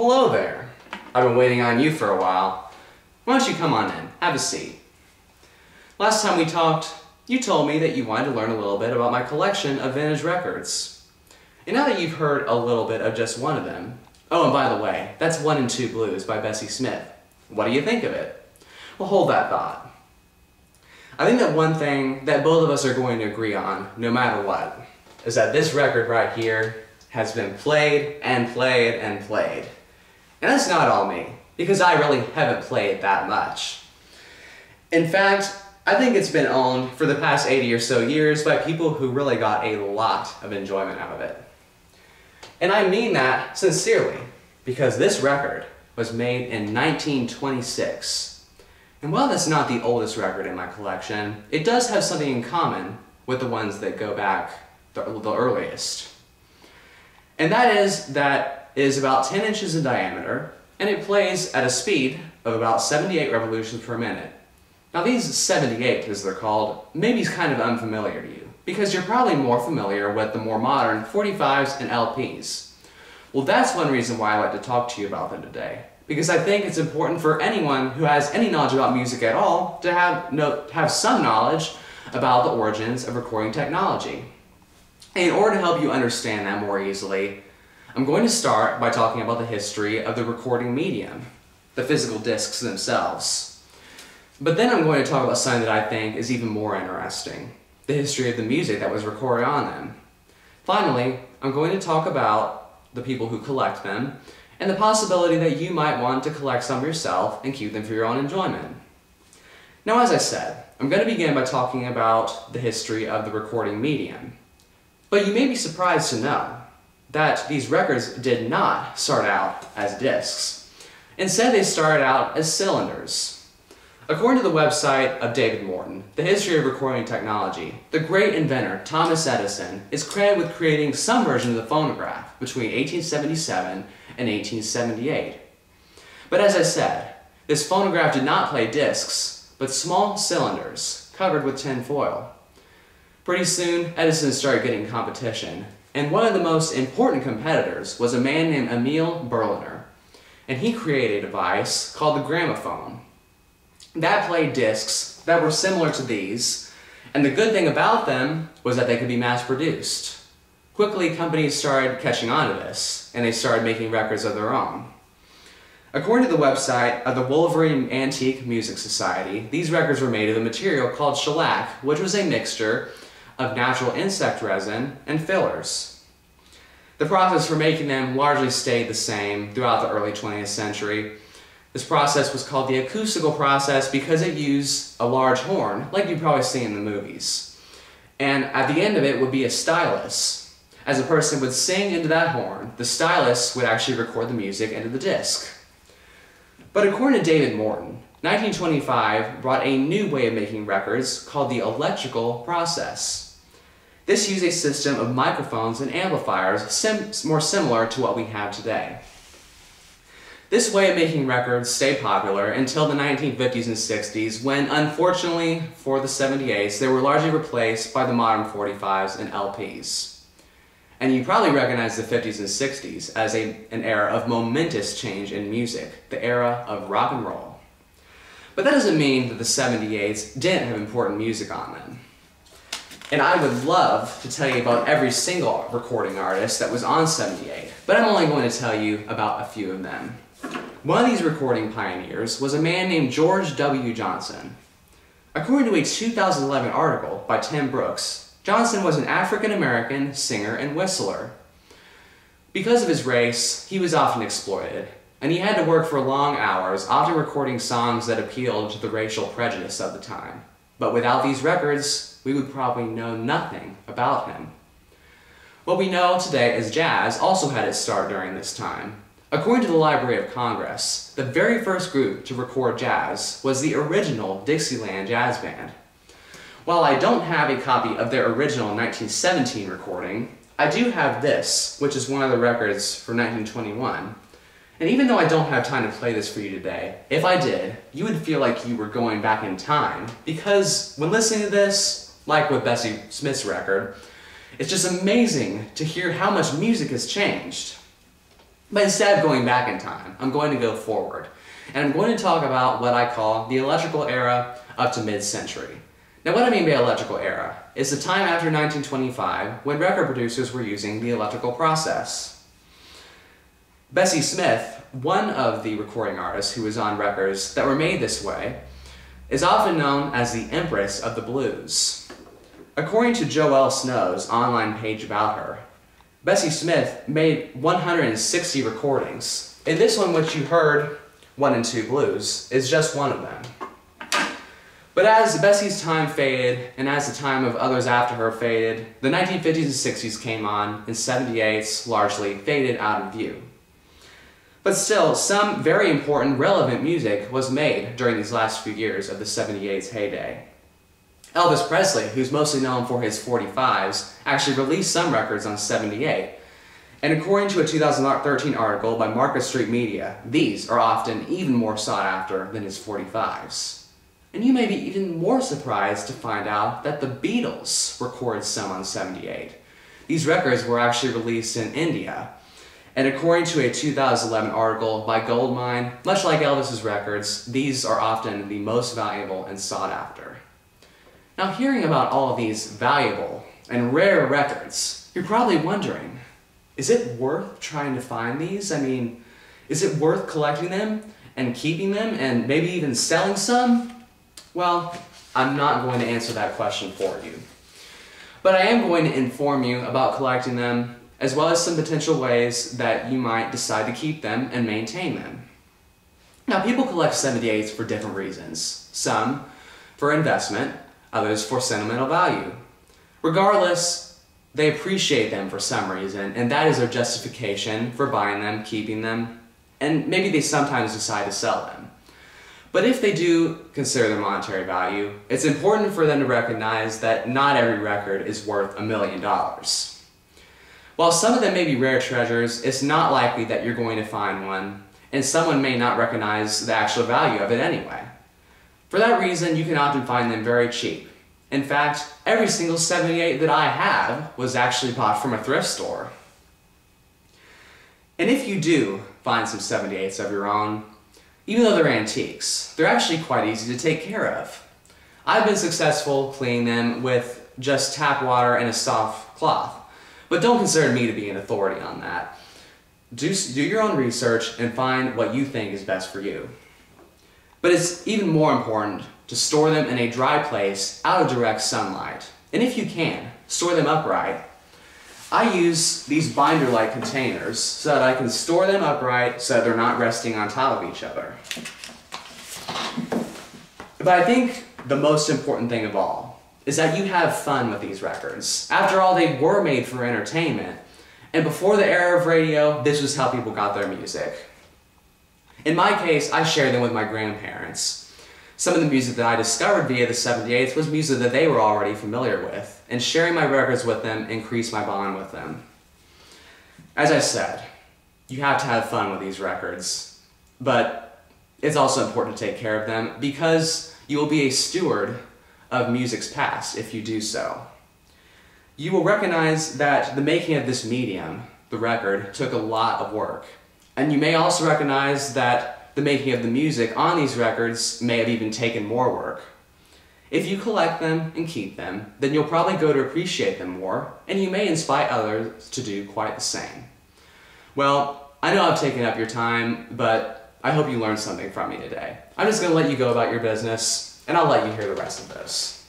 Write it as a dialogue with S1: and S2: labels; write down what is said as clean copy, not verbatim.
S1: hello there. I've been waiting on you for a while. Why don't you come on in, have a seat. Last time we talked, you told me that you wanted to learn a little bit about my collection of vintage records. And now that you've heard a little bit of just one of them, oh, and by the way, that's 1 and 2 Blues by Bessie Smith. What do you think of it? Well, hold that thought. I think that one thing that both of us are going to agree on, no matter what, is that this record right here has been played and played and played. And that's not all me, because I really haven't played that much. In fact, I think it's been owned for the past 80 or so years by people who really got a lot of enjoyment out of it. And I mean that sincerely, because this record was made in 1926. And while that's not the oldest record in my collection, it does have something in common with the ones that go back the earliest. And that is about 10 inches in diameter, and it plays at a speed of about 78 revolutions per minute. Now these 78, as they're called, maybe is kind of unfamiliar to you, because you're probably more familiar with the more modern 45s and LPs. Well, that's one reason why I like to talk to you about them today, because I think it's important for anyone who has any knowledge about music at all to have some knowledge about the origins of recording technology. And in order to help you understand that more easily, I'm going to start by talking about the history of the recording medium, the physical discs themselves. But then I'm going to talk about something that I think is even more interesting, the history of the music that was recorded on them. Finally, I'm going to talk about the people who collect them, and the possibility that you might want to collect some yourself and keep them for your own enjoyment. Now, as I said, I'm going to begin by talking about the history of the recording medium. But you may be surprised to know that these records did not start out as discs. Instead, they started out as cylinders. According to the website of David Morton, The History of Recording Technology, the great inventor Thomas Edison is credited with creating some version of the phonograph between 1877 and 1878. But as I said, this phonograph did not play discs, but small cylinders covered with tin foil. Pretty soon, Edison started getting competition, and one of the most important competitors was a man named Emil Berliner, and he created a device called the gramophone. That played discs that were similar to these, and the good thing about them was that they could be mass-produced. Quickly, companies started catching on to this, and they started making records of their own. According to the website of the Wolverine Antique Music Society, these records were made of a material called shellac, which was a mixture of natural insect resin and fillers. The process for making them largely stayed the same throughout the early 20th century. This process was called the acoustical process because it used a large horn, like you've probably seen in the movies. And at the end of it would be a stylus. As a person would sing into that horn, the stylus would actually record the music into the disc. But according to David Morton, 1925 brought a new way of making records called the electrical process. This used a system of microphones and amplifiers more similar to what we have today. This way of making records stayed popular until the 1950s and 60s when, unfortunately for the 78s, they were largely replaced by the modern 45s and LPs. And you probably recognize the 50s and 60s as an era of momentous change in music, the era of rock and roll. But that doesn't mean that the 78s didn't have important music on them. And I would love to tell you about every single recording artist that was on 78, but I'm only going to tell you about a few of them. One of these recording pioneers was a man named George W. Johnson. According to a 2011 article by Tim Brooks, Johnson was an African-American singer and whistler. Because of his race, he was often exploited, and he had to work for long hours, often recording songs that appealed to the racial prejudice of the time. But without these records, we would probably know nothing about him. What we know today as jazz also had its start during this time. According to the Library of Congress, the very first group to record jazz was the original Dixieland Jazz Band. While I don't have a copy of their original 1917 recording, I do have this, which is one of the records for 1921. And even though I don't have time to play this for you today, if I did, you would feel like you were going back in time, because when listening to this, like with Bessie Smith's record, it's just amazing to hear how much music has changed. But instead of going back in time, I'm going to go forward. And I'm going to talk about what I call the electrical era up to mid-century. Now what I mean by electrical era is the time after 1925 when record producers were using the electrical process. Bessie Smith, one of the recording artists who was on records that were made this way, is often known as the Empress of the Blues. According to Joelle Snow's online page about her, Bessie Smith made 160 recordings. And this one, which you heard, 1 and 2 Blues, is just one of them. But as Bessie's time faded, and as the time of others after her faded, the 1950s and 60s came on, and 78s largely faded out of view. But still, some very important, relevant music was made during these last few years of the 78's heyday. Elvis Presley, who's mostly known for his 45s, actually released some records on 78. And according to a 2013 article by Market Street Media, these are often even more sought after than his 45s. And you may be even more surprised to find out that the Beatles recorded some on 78. These records were actually released in India. And according to a 2011 article by Goldmine, much like Elvis's records, these are often the most valuable and sought after. Now, hearing about all of these valuable and rare records, you're probably wondering, is it worth trying to find these? I mean, is it worth collecting them and keeping them and maybe even selling some? Well, I'm not going to answer that question for you. But I am going to inform you about collecting them, as well as some potential ways that you might decide to keep them and maintain them. Now, people collect 78s for different reasons. Some for investment, others for sentimental value. Regardless, they appreciate them for some reason, and that is their justification for buying them, keeping them, and maybe they sometimes decide to sell them. But if they do consider their monetary value, it's important for them to recognize that not every record is worth $1 million. While some of them may be rare treasures, it's not likely that you're going to find one, and someone may not recognize the actual value of it anyway. For that reason, you can often find them very cheap. In fact, every single 78 that I have was actually bought from a thrift store. And if you do find some 78s of your own, even though they're antiques, they're actually quite easy to take care of. I've been successful cleaning them with just tap water and a soft cloth, but don't consider me to be an authority on that. Do your own research and find what you think is best for you. But it's even more important to store them in a dry place out of direct sunlight. And if you can, store them upright. I use these binder-like containers so that I can store them upright so that they're not resting on top of each other. But I think the most important thing of all is that you have fun with these records. After all, they were made for entertainment. And before the era of radio, this was how people got their music. In my case, I shared them with my grandparents. Some of the music that I discovered via the 78s was music that they were already familiar with, and sharing my records with them increased my bond with them. As I said, you have to have fun with these records, but it's also important to take care of them because you will be a steward of music's past if you do so. You will recognize that the making of this medium, the record, took a lot of work. And you may also recognize that the making of the music on these records may have even taken more work. If you collect them and keep them, then you'll probably go to appreciate them more, and you may inspire others to do quite the same. Well, I know I've taken up your time, but I hope you learned something from me today. I'm just going to let you go about your business, and I'll let you hear the rest of this.